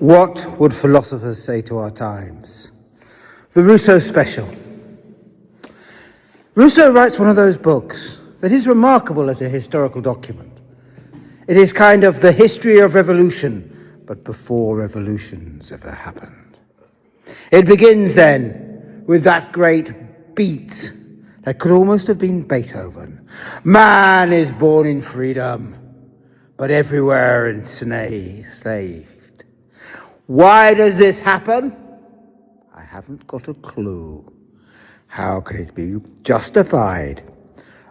What would philosophers say to our times? The Rousseau Special. Rousseau writes one of those books that is remarkable as a historical document. It is kind of the history of revolution, but before revolutions ever happened. It begins then with that great beat that could almost have been Beethoven. Man is born in freedom, but everywhere enslaved. Why does this happen? I haven't got a clue. How can it be justified?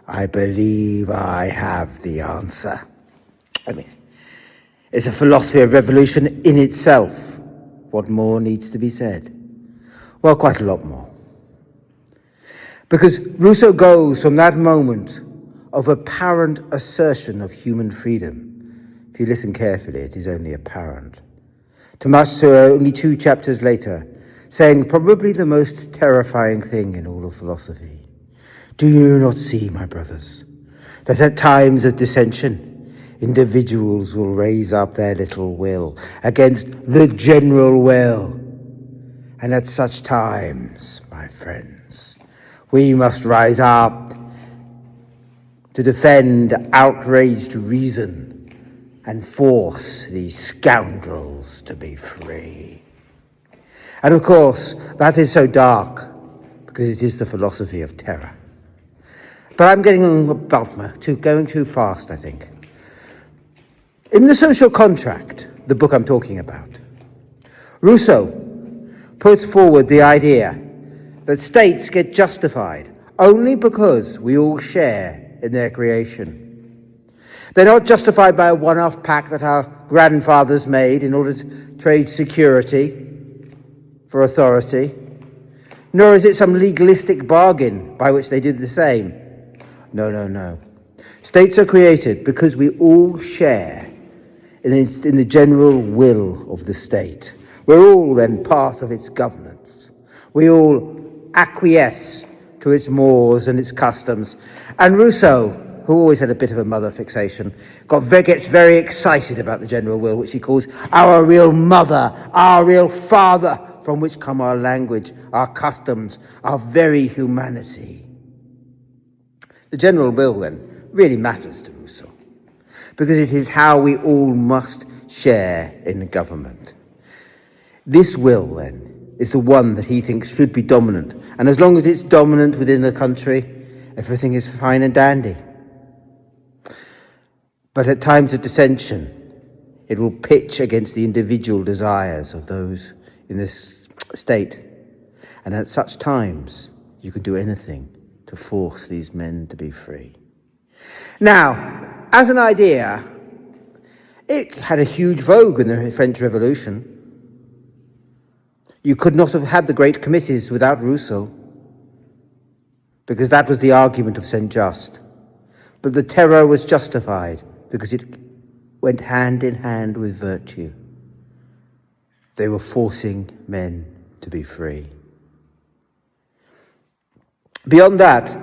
I believe I have the answer. It's a philosophy of revolution in itself. What more needs to be said? Well, quite a lot more. Because Rousseau goes from that moment of apparent assertion of human freedom. If you listen carefully, it is only apparent. To only 2 chapters later, saying probably the most terrifying thing in all of philosophy. Do you not see, my brothers, that at times of dissension, individuals will raise up their little will against the general will? And at such times, my friends, we must rise up to defend outraged reason and force these scoundrels to be free. And of course, that is so dark because it is the philosophy of terror. But I'm getting going too fast, I think. In The Social Contract, the book I'm talking about, Rousseau puts forward the idea that states get justified only because we all share in their creation. They're not justified by a one-off pact that our grandfathers made in order to trade security for authority, nor is it some legalistic bargain by which they did the same. No. States are created because we all share in the general will of the state. We're all then part of its governance. We all acquiesce to its mores and its customs. And Rousseau, who always had a bit of a mother fixation, gets very excited about the general will, which he calls our real mother, our real father, from which come our language, our customs, our very humanity. The general will, then, really matters to Rousseau, because it is how we all must share in the government. This will, then, is the one that he thinks should be dominant, and as long as it's dominant within the country, everything is fine and dandy. But at times of dissension, it will pitch against the individual desires of those in this state. And at such times, you can do anything to force these men to be free. Now, as an idea, it had a huge vogue in the French Revolution. You could not have had the great committees without Rousseau, because that was the argument of Saint-Just. But the terror was justified because it went hand in hand with virtue. They were forcing men to be free. Beyond that,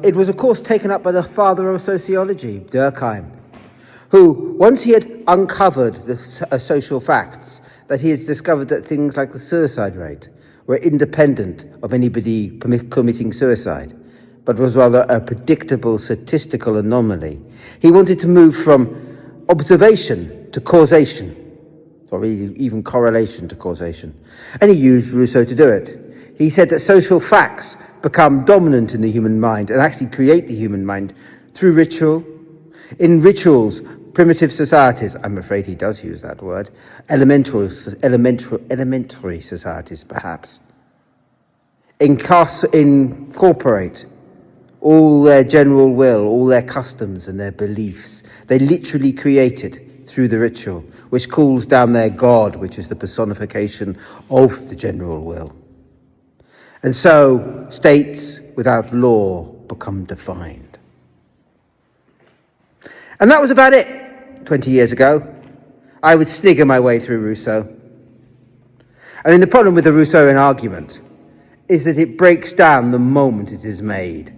it was of course taken up by the father of sociology, Durkheim, who, once he had uncovered the social facts, that he has discovered that things like the suicide rate were independent of anybody committing suicide, but was rather a predictable statistical anomaly. He wanted to move from observation to causation, or even correlation to causation. And he used Rousseau to do it. He said that social facts become dominant in the human mind and actually create the human mind through ritual. In rituals, primitive societies, I'm afraid he does use that word, elementary societies perhaps, incorporate all their general will, all their customs and their beliefs. They literally create it through the ritual, which calls down their God, which is the personification of the general will. And so states without law become defined. And that was about it 20 years ago. I would snigger my way through Rousseau. I mean, the problem with the Rousseauian argument is that it breaks down the moment it is made.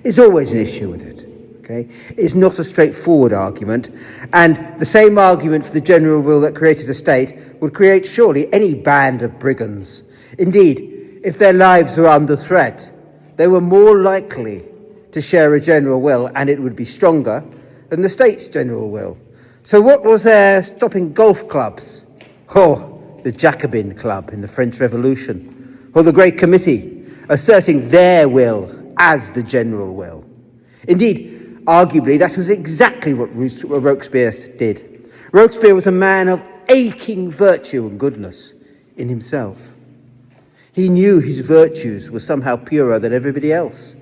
It's always an issue with it. Okay? It's not a straightforward argument, and the same argument for the general will that created the state would create surely any band of brigands. Indeed, if their lives were under threat, they were more likely to share a general will, and it would be stronger than the state's general will. So what was there stopping golf clubs? Or the Jacobin Club in the French Revolution? Or the Great Committee asserting their will as the general will? Indeed, arguably, that was exactly what Robespierre did. Robespierre was a man of aching virtue and goodness in himself. He knew his virtues were somehow purer than everybody else.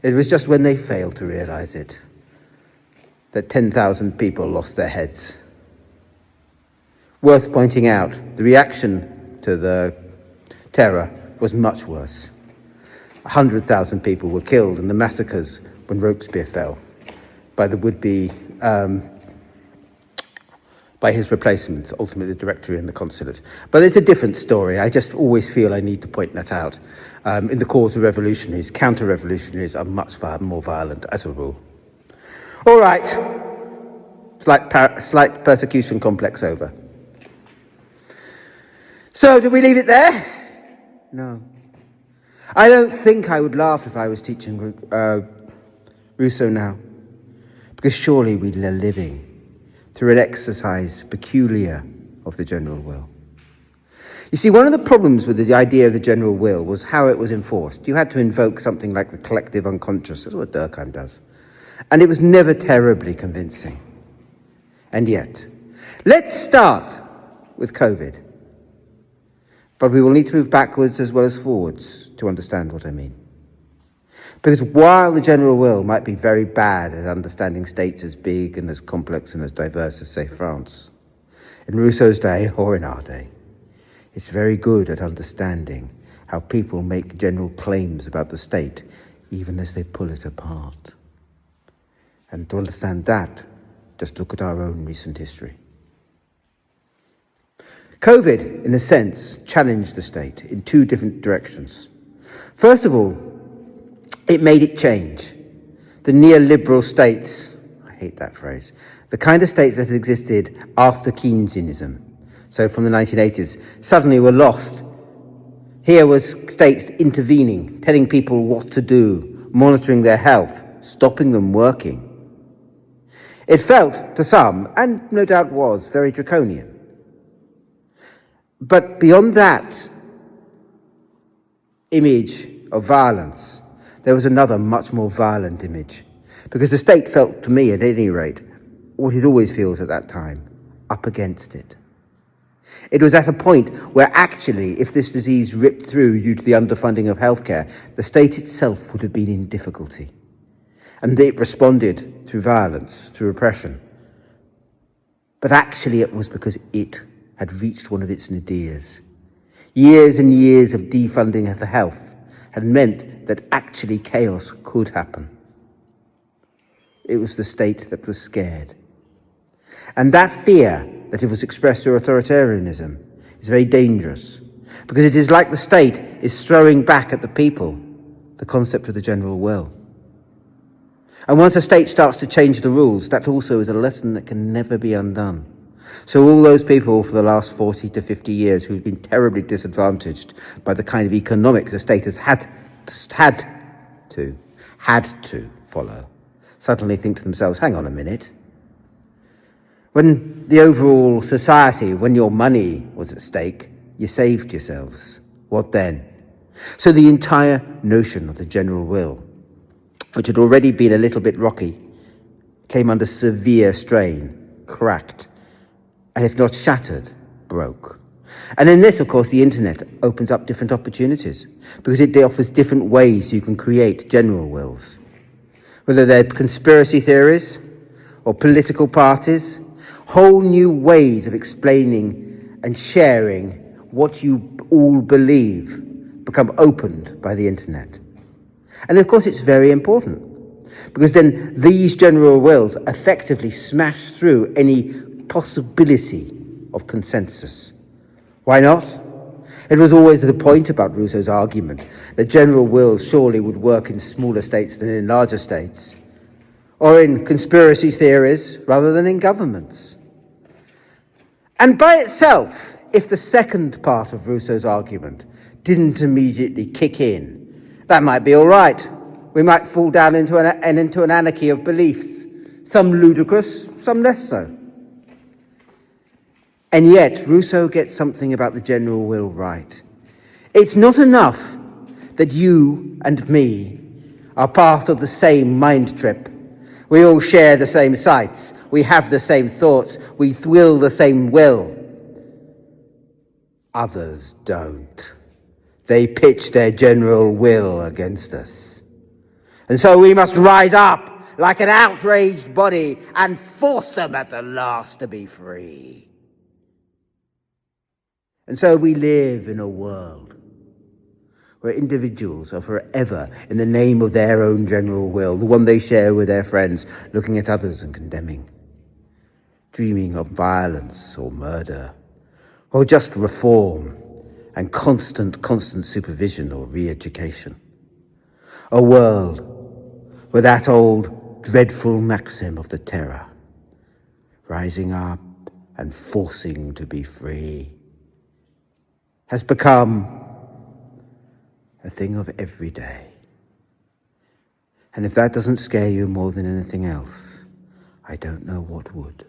It was just when they failed to realize it that 10,000 people lost their heads. Worth pointing out, the reaction to the terror was much worse. 100,000 people were killed in the massacres when Robespierre fell by the would-be, by his replacements, ultimately the Directory and the Consulate. But it's a different story. I just always feel I need to point that out. In the cause of revolutionaries, counter-revolutionaries are much more violent as a rule. All right, slight persecution complex over. So, do we leave it there? No. I don't think I would laugh if I was teaching Rousseau now, because surely we are living through an exercise peculiar of the general will. You see, one of the problems with the idea of the general will was how it was enforced. You had to invoke something like the collective unconscious. That's what Durkheim does. And it was never terribly convincing. And yet, let's start with COVID. But we will need to move backwards as well as forwards to understand what I mean. Because while the general will might be very bad at understanding states as big and as complex and as diverse as, say, France, in Rousseau's day or in our day, it's very good at understanding how people make general claims about the state, even as they pull it apart. And to understand that, just look at our own recent history. COVID, in a sense, challenged the state in two different directions. First of all, it made it change. The neoliberal states, I hate that phrase, the kind of states that existed after Keynesianism, so from the 1980s, suddenly were lost. Here was states intervening, telling people what to do, monitoring their health, stopping them working. It felt, to some, and no doubt was, very draconian. But beyond that image of violence, there was another much more violent image. Because the state felt, to me at any rate, what it always feels at that time, up against it. It was at a point where actually, if this disease ripped through due to the underfunding of healthcare, the state itself would have been in difficulty. And it responded through violence, through repression. But actually it was because it had reached one of its nadirs. Years and years of defunding of the health had meant that actually chaos could happen. It was the state that was scared. And that fear that it was expressed through authoritarianism is very dangerous, because it is like the state is throwing back at the people the concept of the general will. And once a state starts to change the rules, that also is a lesson that can never be undone. So all those people for the last 40 to 50 years who've been terribly disadvantaged by the kind of economics the state has had to follow, suddenly think to themselves, hang on a minute. When the overall society, when your money was at stake, you saved yourselves. What then? So the entire notion of the general will, which had already been a little bit rocky, came under severe strain, cracked, and if not shattered, broke. And in this, of course, the internet opens up different opportunities, because it offers different ways you can create general wills. Whether they're conspiracy theories or political parties, whole new ways of explaining and sharing what you all believe become opened by the internet. And of course it's very important, because then these general wills effectively smash through any possibility of consensus. Why not? It was always the point about Rousseau's argument that general wills surely would work in smaller states than in larger states. or in conspiracy theories rather than in governments. And by itself, if the second part of Rousseau's argument didn't immediately kick in, that might be all right. We might fall down into an anarchy of beliefs, some ludicrous, some less so. And yet, Rousseau gets something about the general will right. It's not enough that you and me are part of the same mind trip. We all share the same sights. We have the same thoughts. We will the same will. Others don't. They pitch their general will against us. And so we must rise up like an outraged body and force them at the last to be free. And so we live in a world where individuals are forever in the name of their own general will, the one they share with their friends, looking at others and condemning, dreaming of violence or murder, or just reform and constant supervision or re-education. A world where that old dreadful maxim of the terror, rising up and forcing to be free, has become a thing of every day. And if that doesn't scare you more than anything else, I don't know what would.